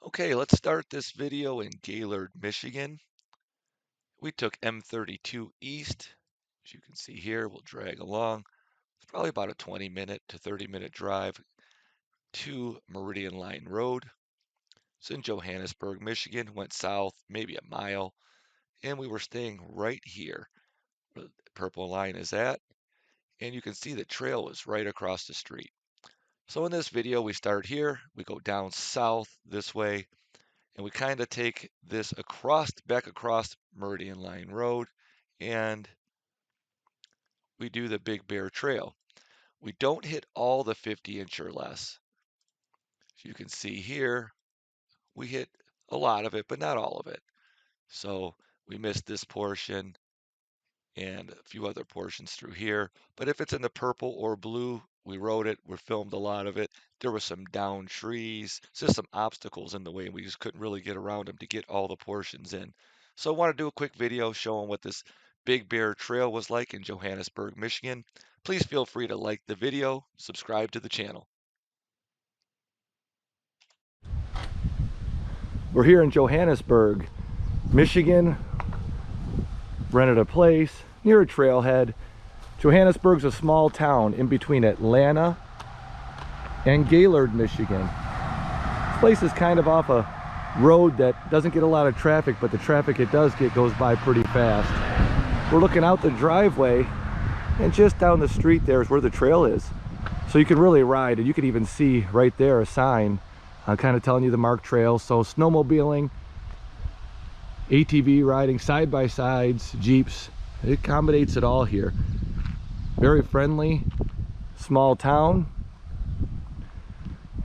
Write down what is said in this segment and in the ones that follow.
Okay, let's start this video in Gaylord, Michigan. We took M32 east. As you can see here, we'll drag along. It's probably about a 20-minute to 30-minute drive to Meridian Line Road. It's in Johannesburg, Michigan. Went south maybe a mile, and we were staying right here where the purple line is at. And you can see the trail is right across the street. So in this video, we start here. We go down south this way, and we kind of take this back across Meridian Line Road, and we do the Big Bear Trail. We don't hit all the 50-inch or less. As you can see here, we hit a lot of it, but not all of it. So we missed this portion and a few other portions through here. But if it's in the purple or blue, we rode it, we filmed a lot of it. There was some downed trees, just some obstacles in the way. We just couldn't really get around them to get all the portions in. So I want to do a quick video showing what this Big Bear Trail was like in Johannesburg, Michigan. Please feel free to like the video, subscribe to the channel. We're here in Johannesburg, Michigan. Rented a place near a trailhead. Johannesburg's a small town in between Atlanta and Gaylord, Michigan. This place is kind of off a road that doesn't get a lot of traffic, but the traffic it does get goes by pretty fast. We're looking out the driveway, and just down the street there is where the trail is. So you can really ride, and you can even see right there a sign kind of telling you the marked trail. So snowmobiling, ATV riding, side-by-sides, Jeeps, it accommodates it all here. Very friendly, small town.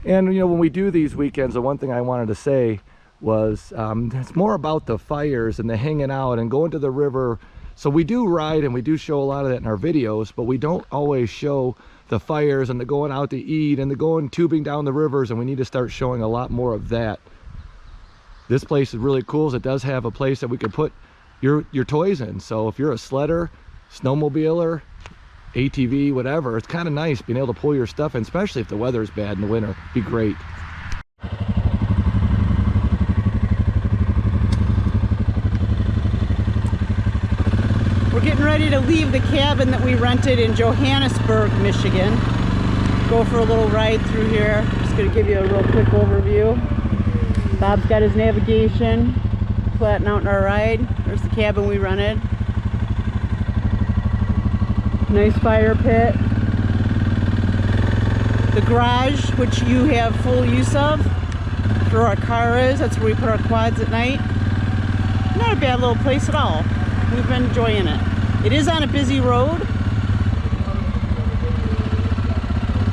And you know, when we do these weekends, the one thing I wanted to say was it's more about the fires and the hanging out and going to the river. So we do ride and we do show a lot of that in our videos, but we don't always show the fires and the going out to eat and the going tubing down the rivers, and we need to start showing a lot more of that. This place is really cool. It does have a place that we could put your toys in. So if you're a sledder, snowmobiler, ATV, whatever, it's kind of nice being able to pull your stuff in, especially if the weather is bad in the winter. It'd be great. We're getting ready to leave the cabin that we rented in Johannesburg, Michigan. Go for a little ride through here. Just going to give you a real quick overview. Bob's got his navigation, flattening out in our ride. There's the cabin we rented. Nice fire pit. The garage, which you have full use of, where our car is. That's where we put our quads at night. Not a bad little place at all. We've been enjoying it. It is on a busy road.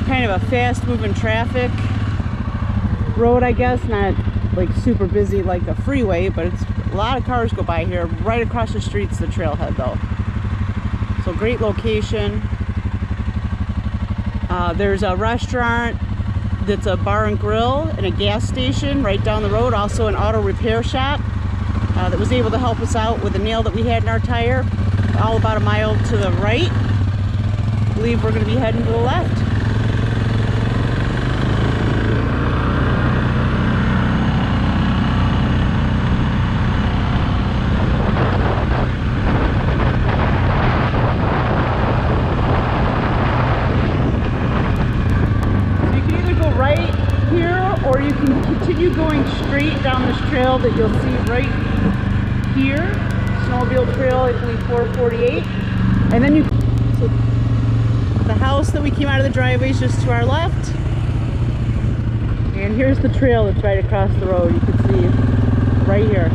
Kind of a fast-moving traffic road, I guess. Not like super busy like a freeway, but it's a lot of cars go by here. Right across the street's the trailhead though. So great location. There's a restaurant that's a bar and grill and a gas station right down the road. Also an auto repair shop that was able to help us out with a nail that we had in our tire. All about a mile to the right. I believe we're going to be heading to the left. Or you can continue going straight down this trail that you'll see right here, snowmobile trail, I believe 448, and then so the house that we came out of the driveway is just to our left, and here's the trail that's right across the road. You can see right here.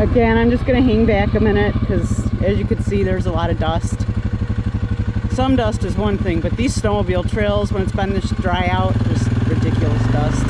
Again, I'm just going to hang back a minute because as you can see there's a lot of dust. Some dust is one thing, but these snowmobile trails, when it's been this dry out, just ridiculous dust.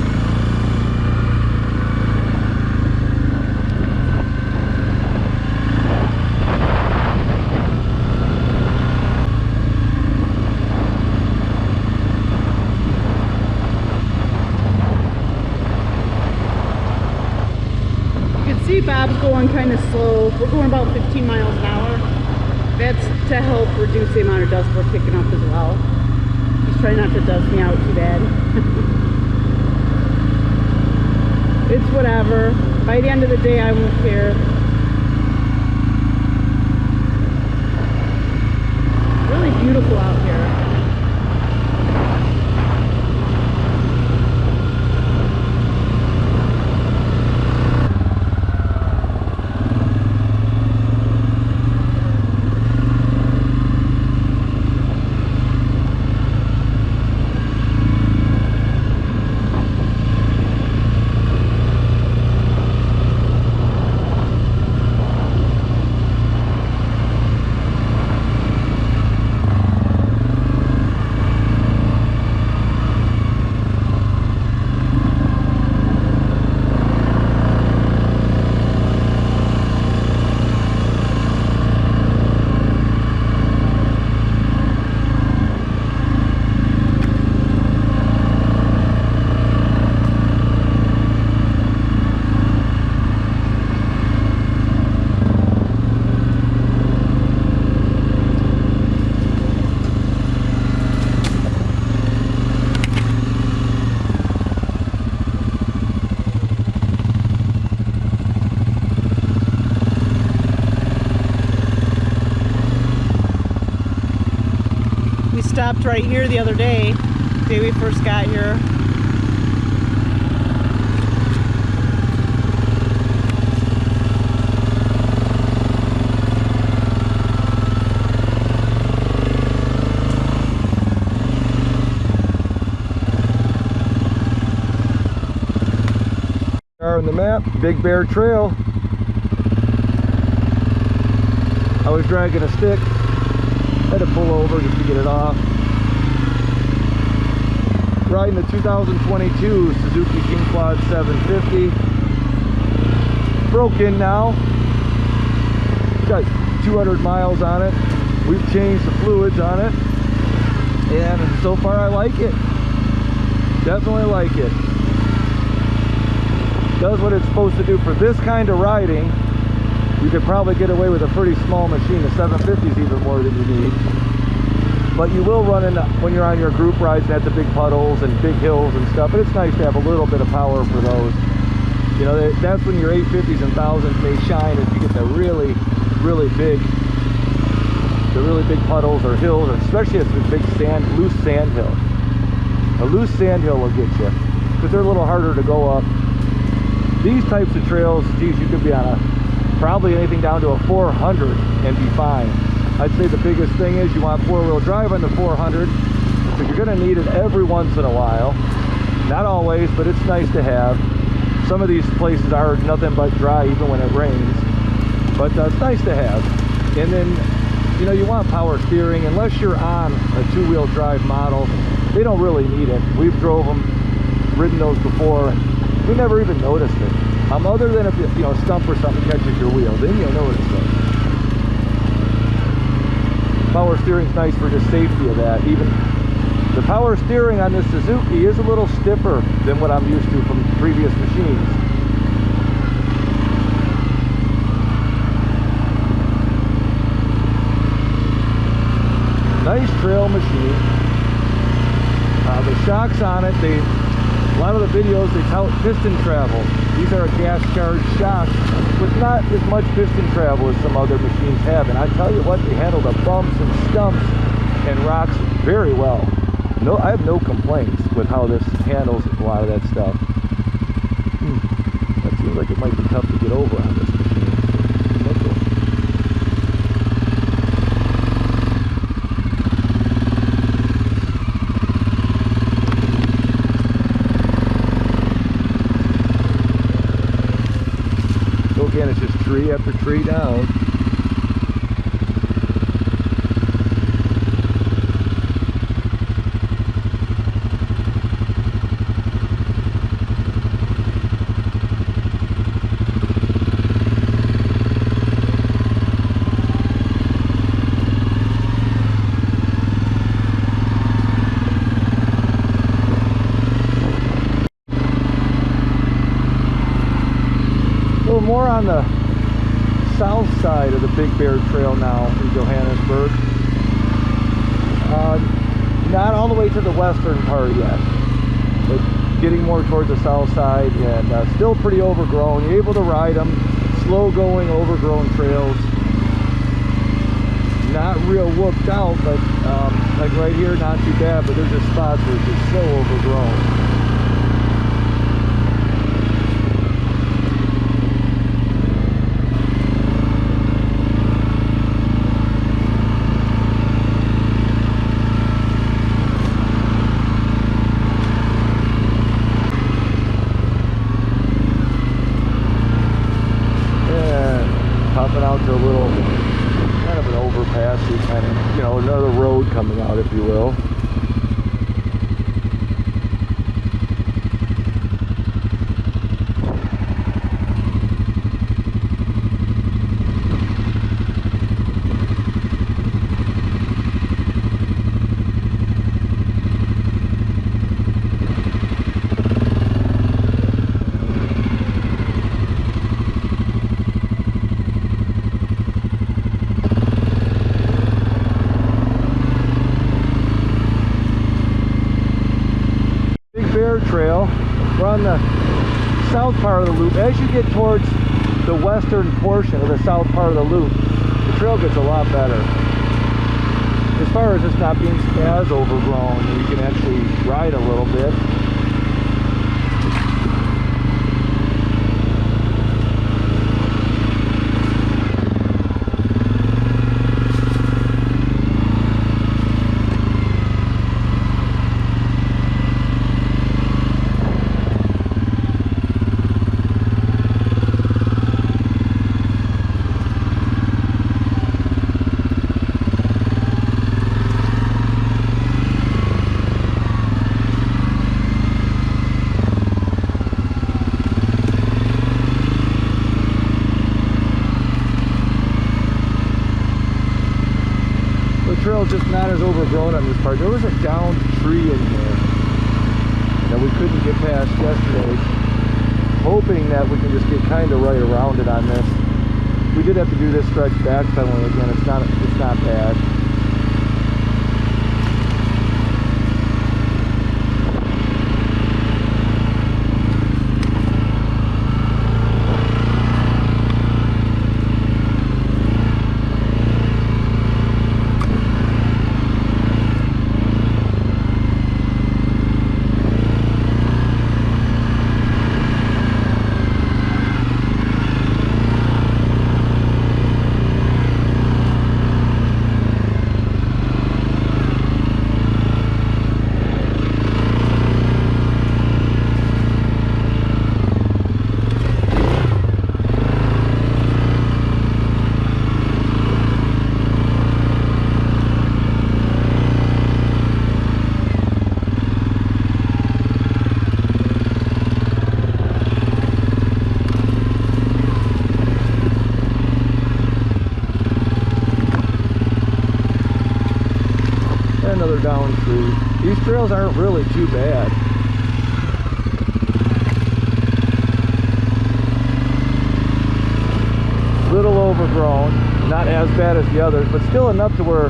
top's going kind of slow. We're going about 15 miles an hour. That's to help reduce the amount of dust we're kicking up as well. He's trying not to dust me out too bad. It's whatever. By the end of the day, I won't care. Really beautiful out here. Stopped right here the other day we first got here. On the map, Big Bear Trail. I was dragging a stick, had to pull over just to get it off. Riding the 2022 Suzuki King Quad 750. Broke in now. Got 200 miles on it. We've changed the fluids on it, and so far I like it. Definitely like it. Does what it's supposed to do for this kind of riding. You could probably get away with a pretty small machine. The 750 is even more than you need. But you will run into, when you're on your group rides and at the big puddles and big hills and stuff, but it's nice to have a little bit of power for those. You know, that's when your 850s and 1000s may shine, if you get the really big puddles or hills, or especially if it's a big loose sand hill. A loose sand hill will get you, because they're a little harder to go up. These types of trails, geez, you could be on probably anything down to a 400 and be fine. I'd say the biggest thing is you want four-wheel drive on the 400, because you're going to need it every once in a while. Not always, but it's nice to have. Some of these places are nothing but dry even when it rains, but it's nice to have. And then, you know, you want power steering. Unless you're on a two-wheel drive model, they don't really need it. We've ridden those before. We never even noticed it. Other than if you know, a stump or something catches your wheel, then you'll notice it. Power steering's nice for just safety of that. Even the power steering on this Suzuki is a little stiffer than what I'm used to from previous machines. Nice trail machine. The shocks on it, a lot of the videos they tout piston travel. These are a gas charged shock with not as much piston travel as some other machines have. And I tell you what, they handle the bumps and stumps and rocks very well. No, I have no complaints with how this handles a lot of that stuff. That seems like it might be tough to get over on this machine. Again, it's just tree after tree down. A little more on the south side of the Big Bear Trail now in Johannesburg. Not all the way to the western part yet, but getting more towards the south side, and still pretty overgrown. You're able to ride them, slow going, overgrown trails. Not real whooped out, but like right here, not too bad, but there's just spots where it's just so overgrown. Popping out to a little kind of an overpass, kind of, you know, another road coming out, if you will. Trail. We're on the south part of the loop. As you get towards the western portion of the south part of the loop, the trail gets a lot better. As far as it's not being as overgrown, you can actually ride a little bit. Just not as overgrown on this part. There was a downed tree in here that we couldn't get past yesterday. Hoping that we can just get kind of right around it on this. We did have to do this stretch backpedaling again. It's not bad. Another down tree. These trails aren't really too bad. Little overgrown, not as bad as the others, but still enough to where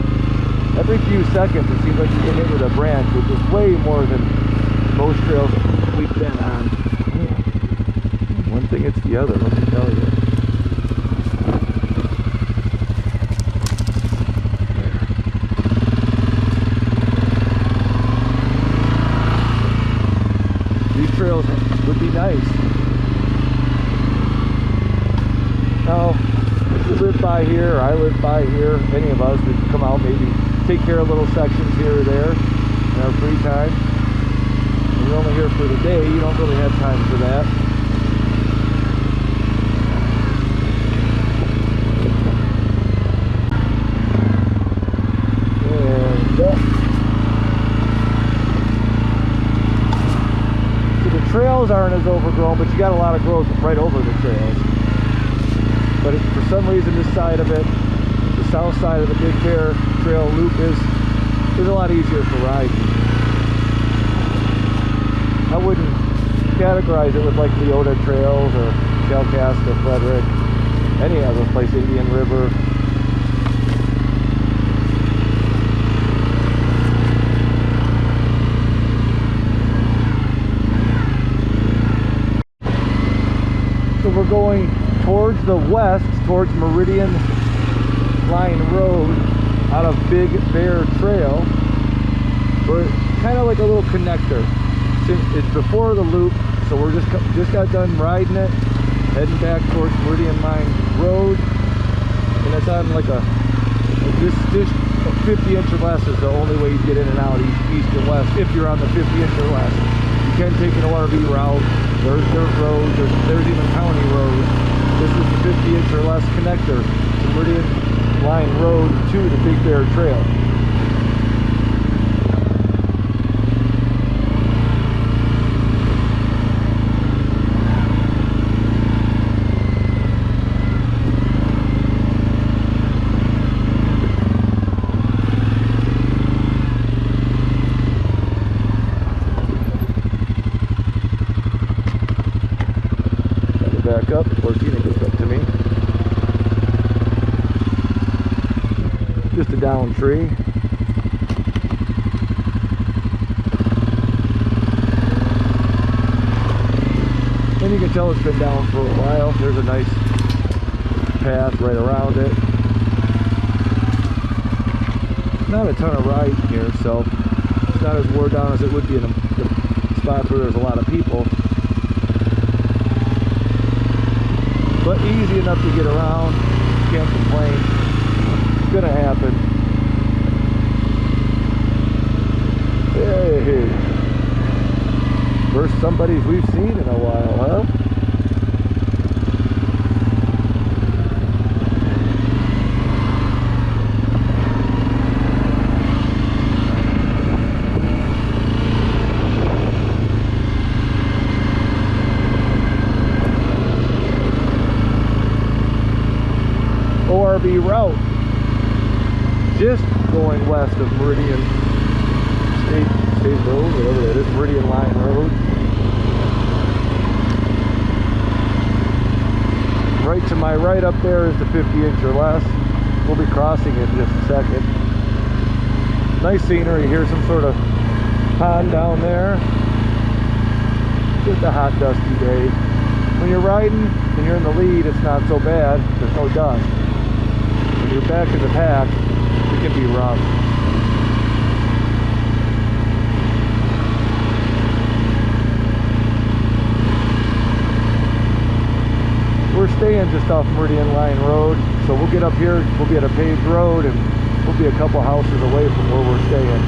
every few seconds it seems like you get hit with a branch, which is way more than most trails we've been on. One thing it's the other, let me tell you. Trails would be nice. Now, if you live by here, or I live by here, any of us, we can come out, maybe take care of little sections here or there in our free time. When you're only here for the day, you don't really have time for that. Trails aren't as overgrown, but you got a lot of growth right over the trails. But for some reason, this side of it, the south side of the Big Bear Trail loop is a lot easier for riding. I wouldn't categorize it with like Leota trails or Calcasta, Frederick. any other place, Indian River. So we're going towards the west, towards Meridian Line Road out of Big Bear Trail. We're kind of like a little connector. It's before the loop, so we're just got done riding it, heading back towards Meridian Line Road, and it's on like this 50-inch or less is the only way you get in and out east and west if you're on the 50-inch or less. You can take an ORV route. There's dirt roads, there's even county roads. This is the 50-inch or less connector to Meridian Line Road to the Big Bear Trail. Back up before Tina gets up to me. Just a down tree. And you can tell it's been down for a while. There's a nice path right around it. Not a ton of riding here, so it's not as wore down as it would be in the spots where there's a lot of people. But easy enough to get around. Can't complain. It's gonna happen. Hey, first somebody's we've seen in a while, huh? ORV route, just going west of Meridian State Road, whatever that is, Meridian Line Road. Right to my right up there is the 50-inch or less. We'll be crossing it in just a second. Nice scenery. Here's some sort of pond down there. Just a hot, dusty day. When you're riding and you're in the lead, it's not so bad. There's no dust. When you're back in the pack, it can be rough. We're staying just off Meridian Line Road, so we'll get up here, we'll be at a paved road, and we'll be a couple houses away from where we're staying.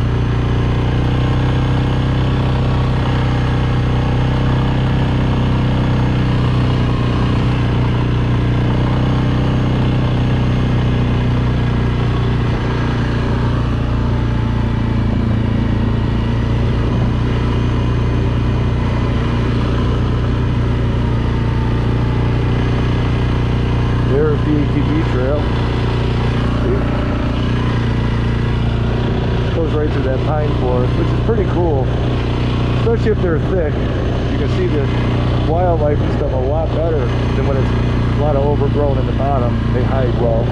There's the ATV trail. See? Goes right through that pine forest, which is pretty cool. Especially if they're thick. You can see the wildlife and stuff a lot better than when it's a lot of overgrown in the bottom. They hide well.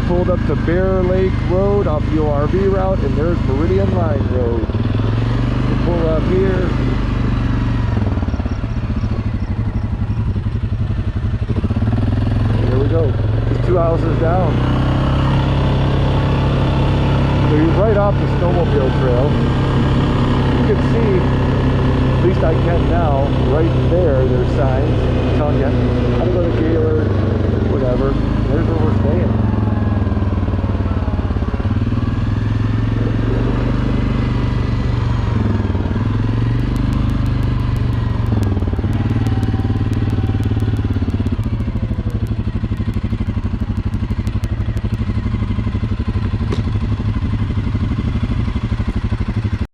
Pulled up to Bear Lake Road off the ORV route, and there's Meridian Line Road. We'll pull up here. There we go. Just 2 houses down. So you're right off the snowmobile trail. You can see, at least I can now, right there's signs telling you how to go to Gaylord, whatever. There's where we're staying.